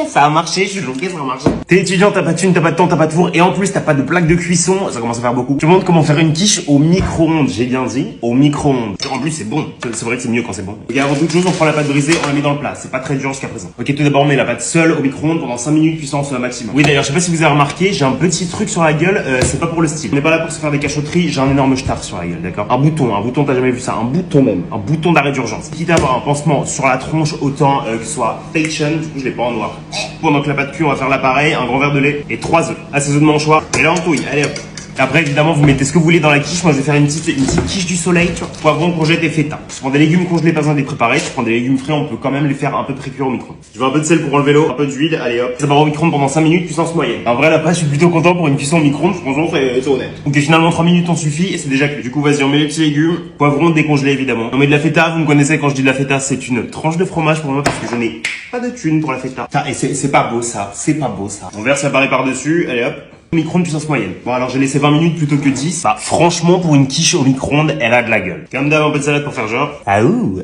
Ça a marché, je suis choqué, ça a marché. T'es étudiant, t'as pas de thune, t'as pas de temps, t'as pas de four, et en plus t'as pas de plaque de cuisson, ça commence à faire beaucoup. Je te montre comment faire une quiche au micro-ondes, j'ai bien dit, au micro-ondes. En plus c'est bon, c'est vrai que c'est mieux quand c'est bon. Ok, avant toute chose, on prend la pâte brisée, on la met dans le plat, c'est pas très dur jusqu'à présent. Ok, tout d'abord on met la pâte seule au micro-ondes pendant 5 minutes, puissance maximum. Oui d'ailleurs, je sais pas si vous avez remarqué, j'ai un petit truc sur la gueule, c'est pas pour le style. On n'est pas là pour se faire des cachotteries, j'ai un énorme star sur la gueule, d'accord? Un bouton, t'as jamais vu ça, un bouton même, un bouton d'arrêt d'urgence. Quitte à avoir un pansement sur la tronche, autant que ce soit fashion, du coup je l'ai pas en noir. Pendant que la pâte cuit, on va faire l'appareil, un grand verre de lait et 3 œufs. Assaisonnement au choix. Et là on touille, allez hop. Et après évidemment vous mettez ce que vous voulez dans la quiche. Moi je vais faire une petite quiche du soleil, tu vois. Poivron, courgette et feta. Tu prends des légumes congelés, pas besoin de les préparer. Tu prends des légumes frais, on peut quand même les faire un peu pré-cuire au micro. Je veux un peu de sel pour enlever l'eau, un peu d'huile, allez hop. Ça va au micro-ondes pendant 5 minutes, puissance moyenne. En vrai là-bas je suis plutôt content pour une cuisson au micro-ondes, franchement c'est honnête. Donc finalement 3 minutes on suffit et c'est déjà cuit. Du coup vas-y on met les petits légumes, poivron décongelé évidemment. On met de la feta, vous me connaissez quand je dis de la feta, c'est une tranche de fromage pour moi parce que je n'ai pas de thune pour la feta. Et c'est pas beau ça, c'est pas beau ça. On verse l'appareil par-dessus, allez hop. Micro-ondes puissance moyenne. Bon alors j'ai laissé 20 minutes plutôt que 10. Bah franchement pour une quiche au micro-ondes, elle a de la gueule. Comme d'hab un peu de salade pour faire genre. Ah ouh.